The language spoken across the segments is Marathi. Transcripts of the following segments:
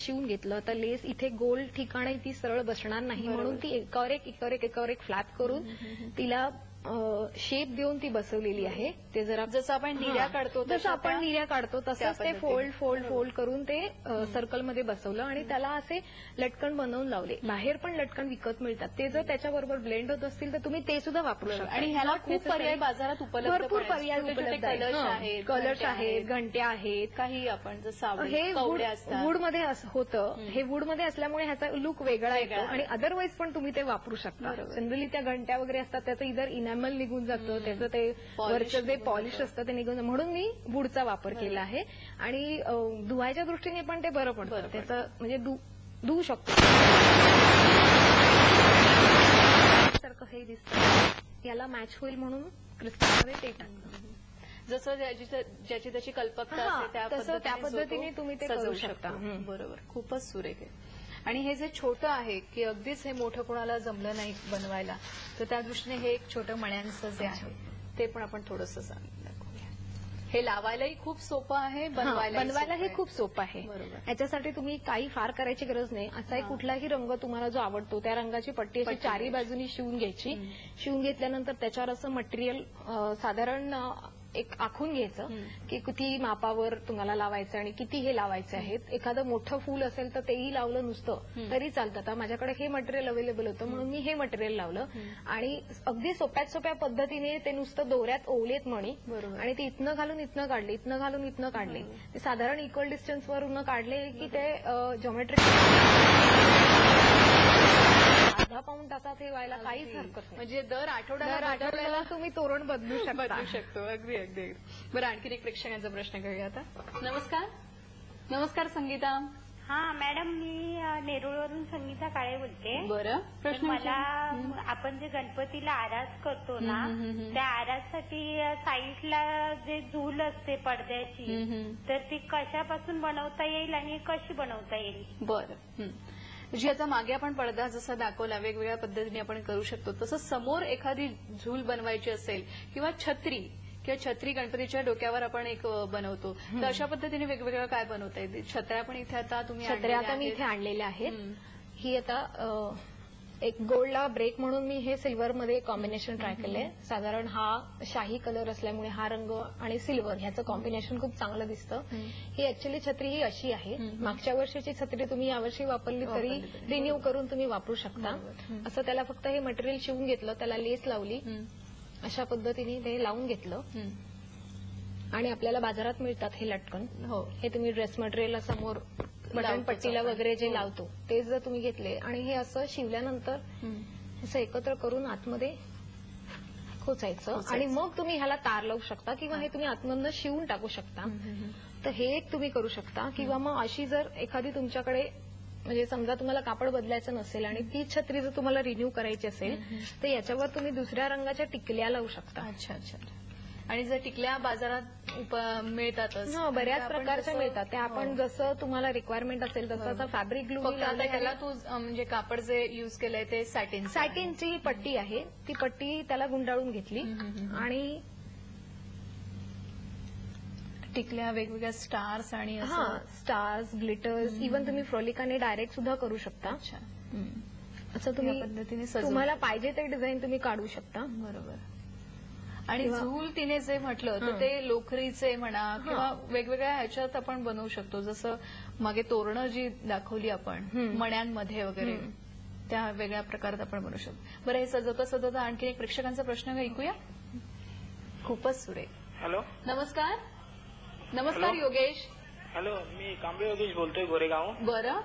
शिवून घेतलं तर लेस इथे गोल ठिकाणी ती सरळ बसणार नाही, म्हणून ती एकावर एक फ्लॅप करून तिला शेप देऊन ती बसवलेली आहे. ते जरा जसं आपण निर्या काढतो तसंच ते फोल्ड करून ते सर्कलमध्ये बसवलं आणि त्याला असे लटकन बनवून लावले. बाहेर पण लटकन विकत मिळतात, ते जर त्याच्याबरोबर ब्लेंड होत असतील तर तुम्ही ते सुद्धा वापरू शकता. आणि ह्याला खूप पर्याय बाजारात उपलब्ध, भरपूर पर्याय उपलब्ध आहेत. कलर्स आहेत, घंट्या आहेत, काही आपण जसं हे वूडमध्ये होतं. हे वूडमध्ये असल्यामुळे ह्याचा लुक वेगळा येतो आणि अदरवाईज पण तुम्ही ते वापरू शकता. जनरली त्या घंट्या वगैरे असतात त्याचं इधर इनॅमल निघून जातं, त्याचं ते वरचं जे पॉलिश असतं ते निघून, म्हणून मी वूडचा वापर केला आहे. आणि धुवायच्या दृष्टीने पण ते बरं पडतं, त्याचं म्हणजे धुवू शकतो. सारखं हे दिसतं, याला मॅच होईल म्हणून क्रिस्टलमध्ये ते टाकलं. जसं ज्याची त्याची कल्पकता असते त्या पद्धतीने तुम्ही ते करू शकता. बरोबर, खूपच सुरेख आहे. आणि हे जे छोटं आहे की अगदीच हे मोठं कोणाला जमलं नाही बनवायला, तर त्या दृष्टीने हे एक छोटं मण्यांचं जे आहे ते पण आपण थोडंसं दाखवूया. हे लावायलाही खूप सोपं आहे, बनवायलाही खूप सोपं आहे. याच्यासाठी तुम्ही काही फार करायची गरज नाही. असा कुठलाही रंग तुम्हाला जो आवडतो त्या रंगाची पट्टी अशी चारी बाजूनी शिवून घ्यायची. शिवून घेतल्यानंतर त्याच्यावर असं मटेरियल साधारण एक आखून घ्यायचं की किती मापावर तुम्हाला लावायचं आणि किती हे लावायचे आहेत. एखादं मोठं फूल असेल तर तेही लावलं नुसतं तरी चालतं. आता माझ्याकडे हे मटेरियल अवेलेबल होतं म्हणून मी हे मटेरियल लावलं आणि अगदी सोप्यात सोप्या पद्धतीने ते नुसतं दोऱ्यात ओवलेत मणी आणि ते इथनं घालून इथनं काढले, इथनं घालून इथनं काढले. ते साधारण इक्वल डिस्टन्सवरून काढले की ते जॉमेट्रिक अर्धा पाऊण तासात हे व्हायला काहीच हरकत नाही. म्हणजे दर आठवड्याला तुम्ही तोरण बदलू शकतो. अगदी अगदी. बरं, आणखी एक प्रेक्षकांचा प्रश्न घेऊया आता. नमस्कार संगीता. हा मॅडम, मी नेरुळवरून संगीता काळे बोलते. बरं, प्रश्न मला आपण जे गणपतीला आरास करतो ना, त्या आराससाठी साईडला जे झूल असते पडद्याची, तर ती कशापासून बनवता येईल आणि कशी बनवता येईल? बरं, जी आता मागे आपण पडदा जसा दाखवला वेगवेगळ्या पद्धतीने आपण करू शकतो, तसं समोर एखादी झूल बनवायची असेल किंवा छत्री गणपतीच्या डोक्यावर आपण एक बनवतो, तर अशा पद्धतीने वेगवेगळं काय बनवता येते? छत्र्या पण इथे आता छत्र्या मी इथे आणलेल्या आहेत. ही आता एक गोल्डला ब्रेक म्हणून मी हे सिल्वरमध्ये कॉम्बिनेशन ट्राय केलंय. साधारण हा शाही कलर असल्यामुळे हा रंग आणि सिल्वर ह्याचं कॉम्बिनेशन खूप चांगलं दिसतं. ही ऍक्च्युअली छत्री ही अशी आहे. मागच्या वर्षीची छत्री तुम्ही यावर्षी वापरली तरी रिन्यू करून तुम्ही वापरू शकता. असं त्याला फक्त हे मटेरियल शिवून घेतलं, त्याला लेस लावली, अशा पद्धतीने ते लावून घेतलं आणि आपल्याला बाजारात मिळतात हे लटकन. हे तुम्ही ड्रेस मटेरियल समोर बटन पट्टीला वगैरे जे लावतो ते जर तुम्ही घेतले आणि हे असं शिवल्यानंतर असं एकत्र करून आतमध्ये खोचायचं आणि मग तुम्ही ह्याला तार लावू शकता किंवा हे तुम्ही आतमधनं शिवून टाकू शकता. तर हे एक तुम्ही करू शकता. किंवा मग अशी जर एखादी तुमच्याकडे म्हणजे समजा तुम्हाला कापड बदलायचं नसेल आणि ती छत्री जर तुम्हाला रिन्यू करायची असेल तर याच्यावर तुम्ही दुसऱ्या रंगाच्या टिकल्या लावू शकता. अच्छा. आणि जर टिकल्या बाजारात मिळतातच, बऱ्याच प्रकारच्या मिळतात. त्या आपण जसं तुम्हाला रिक्वायरमेंट असेल तसं फॅब्रिक ग्लू. त्याला तू म्हणजे कापड जे युज केलंय ते सॅटिनची पट्टी आहे, ती पट्टी त्याला गुंडाळून घेतली आणि टिकल्या वेगवेगळ्या स्टार्स आणि स्टार्स, ग्लिटर्स, इव्हन तुम्ही फ्रोलिकाने डायरेक्ट सुद्धा करू शकता. असं तुम्ही पद्धतीने तुम्हाला पाहिजे ते डिझाईन तुम्ही काढू शकता. बरोबर. आणि झूल तिने जे म्हटलं तर ते लोकरीचे म्हणा किंवा वेगवेगळ्या ह्याच्यात आपण बनवू शकतो. जसं मागे तोरणं जी दाखवली आपण मण्यांमध्ये वगैरे, त्या वेगळ्या प्रकारात आपण बनवू शकतो. बरं, हे सजवता आणखी एक प्रेक्षकांचा प्रश्न ऐकूया. खूपच सुरेख. हॅलो, नमस्कार योगेश. हॅलो, मी कांबळे योगेश बोलतोय, गोरेगाव. बरं,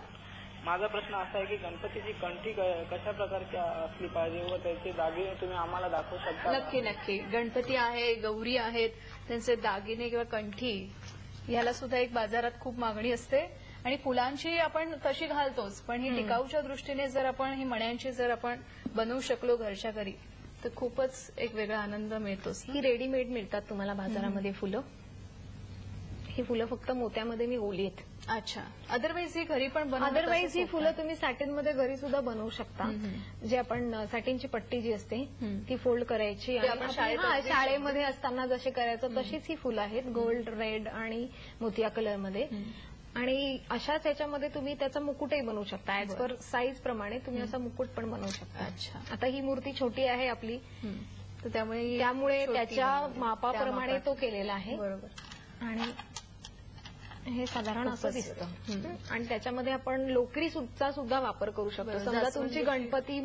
माझा प्रश्न असा आहे की गणपतीची कंठी कशा प्रकारची असली पाहिजे व त्याचे दागिने तुम्ही आम्हाला दाखवू शकता? नक्की. गणपती आहे, गौरी आहेत, त्यांचे दागिने किंवा कंठी याला सुद्धा एक बाजारात खूप मागणी असते आणि फुलांची आपण तशी घालतोच, पण ही टिकाऊच्या दृष्टीने जर आपण ही मण्यांची जर आपण बनवू शकलो घरच्या घरी तर खूपच एक वेगळा आनंद मिळतोच. ही रेडीमेड मिळतात तुम्हाला बाजारामध्ये फुलं. ही फुलं फक्त मोत्यामध्ये मी ओली आहेत. अच्छा. अदरवाईज ही घरी पण अदरवाईज ही फुलं तुम्ही सॅटिनमध्ये घरी सुद्धा बनवू शकता. जे आपण सॅटिनची पट्टी जी असते ती फोल्ड करायची आणि शाळेमध्ये असताना जसे करायचं तशीच ही फुलं आहेत, गोल्ड, रेड आणि मोतिया कलरमध्ये. आणि अशाच याच्यामध्ये तुम्ही त्याचा मुकुटही बनवू शकता. ऍज पर साईज प्रमाणे तुम्ही असा मुकुट पण बनवू शकता. अच्छा. आता ही मूर्ती छोटी आहे आपली, तर त्यामुळे छोटी त्याच्या बनवली. मापाप्रमाणे त्या तो केलेला आहे. बरोबर. आणि हे साधारण असं खूपच दिसतं. आणि त्याच्यामध्ये आपण लोकरीचा सुद्धा वापर करू शकतो. बरं, समजा तुमची जास्वंदीची- गणपती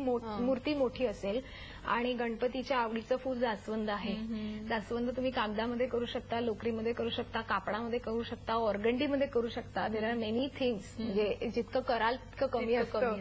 मूर्ती मोठी असेल आणि गणपतीच्या आवडीचं फूल जास्वंद आहे. जास्वंद तुम्ही कागदामध्ये करू शकता, लोकरीमध्ये करू शकता, कापडामध्ये करू शकता, ऑर्गंडीमध्ये करू शकता. There are many things. म्हणजे जितकं कराल तितकं कमी असतं.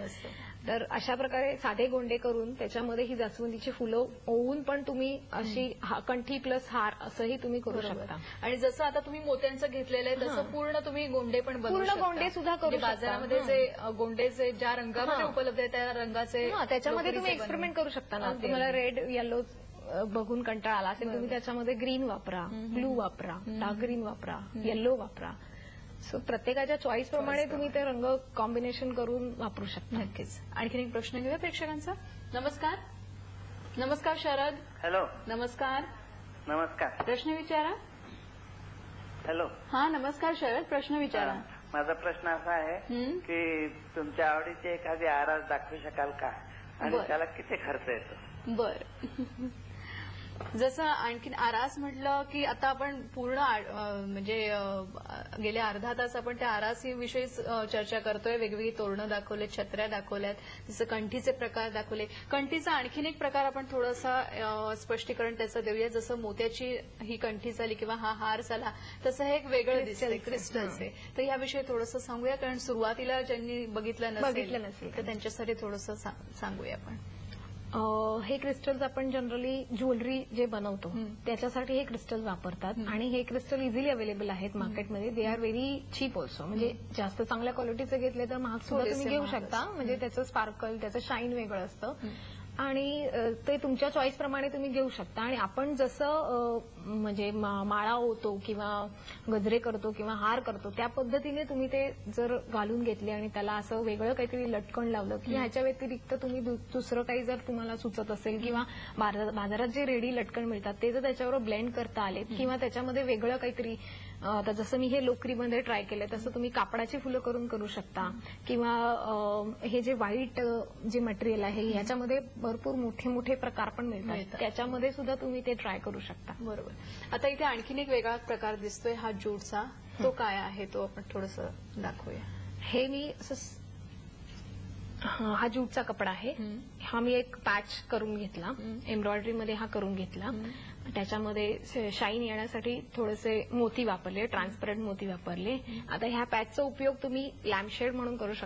तर अशा प्रकारे साधे गोंडे करून त्याच्यामध्ये ही जास्वंदीची फुलं ओवून पण तुम्ही अशी कंठी प्लस हार असंही तुम्ही करू शकता. आणि जसं आता तुम्ही मोत्यांचं घेतलेलं आहे तसं पूर्ण तुम्ही गोंडे पण बनवू पूर्ण शकता. गोंडे सुद्धा करू म्हणजे शकता. बाजारामध्ये जे गोंडे जे ज्या रंगामध्ये उपलब्ध आहे त्या रंगाचे त्याच्यामध्ये तुम्ही लोकरीचे एक्सपेरिमेंट करू शकता ना. अगदी, तुम्हाला रेड येलो बघून कंटाळा आला असेल, तुम्ही त्याच्यामध्ये ग्रीन वापरा, ब्लू वापरा, डार्क ग्रीन वापरा, येलो वापरा. सो प्रत्येकाच्या चॉईस प्रमाणे तुम्ही ते रंग कॉम्बिनेशन करून वापरू शकता. नक्कीच. आणखीन एक प्रश्न घेऊया प्रेक्षकांचा. नमस्कार. नमस्कार शरद. हॅलो. नमस्कार. नमस्कार. प्रश्न विचारा. हॅलो. हा नमस्कार शरद, प्रश्न विचारा. माझा प्रश्न असा आहे की तुमच्या आवडीची एखादी आरास दाखवू शकाल का आणि बरं. त्याला किती खर्च येतो? बर. जसं आणखीन आरास म्हटलं की आता आपण पूर्ण म्हणजे गेले अर्धा तास आपण त्या आरासीविषयीच चर्चा करतोय. वेगवेगळी तोरणं दाखवलेत, छत्र्या दाखवल्यात, जसं कंठीचे प्रकार दाखवले. कंठीचा आणखीन एक प्रकार आपण थोडंसं स्पष्टीकरण त्याचं देऊया. जसं मोत्याची ही कंठी झाली किंवा हा हार झाला तसं हे एक वेगळं दिसतंय क्रिस्टलचे. तर याविषयी थोडंसं सांगूया, कारण सुरुवातीला ज्यांनी बघितलं नसेल तर त्यांच्यासाठी थोडंसं सांगूया आपण. हे क्रिस्टल्स आपण जनरली ज्वेलरी जे बनवतो त्याच्यासाठी हे क्रिस्टल वापरतात. आणि हे क्रिस्टल इझिली अवेलेबल आहेत मार्केटमध्ये. They are very cheap also. म्हणजे जास्त चांगल्या क्वालिटीचे घेतले तर महाग सुद्धा तुम्ही घेऊ शकता. म्हणजे त्याचं स्पार्कल, त्याचं शाईन वेगळं असतं. आणि ते तुमच्या चॉईस प्रमाणे तुम्ही घेऊ शकता. आणि आपण जसं म्हणजे माळा होतो किंवा गजरे करतो किंवा हार करतो त्या पद्धतीने तुम्ही ते जर घालून घेतले आणि त्याला असं वेगळं काहीतरी लटकन लावलं की ह्याच्या व्यतिरिक्त तुम्ही दुसरं काही जर तुम्हाला सुचत असेल किंवा बाजारात जे रेडी लटकन मिळतात ते जर त्याच्यावर ब्लेंड करता आले किंवा त्याच्यामध्ये वेगळं काहीतरी, आता जसं मी हे लोकरीमध्ये ट्राय केलं तसं तुम्ही कापडाची फुलं करू शकता. किंवा हे जे व्हाईट जे मटेरियल आहे ह्याच्यामध्ये भरपूर मोठे मोठे प्रकार पण मिळतात. त्याच्यामध्ये सुद्धा तुम्ही ते ट्राय करू शकता. बरोबर. आता इथे आणखीन एक वेगळा प्रकार दिसतोय हा ज्यूटचा. तो काय आहे तो आपण थोडंसं दाखवूया. हे मी हा ज्यूटचा कपडा आहे. हा मी एक पॅच करून घेतला, एम्ब्रॉयडरीमध्ये हा करून घेतला. त्याच्यामध्ये शाईन येण्यासाठी थोडेसे मोती वापरले, ट्रान्सपरंट मोती वापरले. आता ह्या पॅचचा उपयोग तुम्ही लॅम्पशेड म्हणून करू शकता.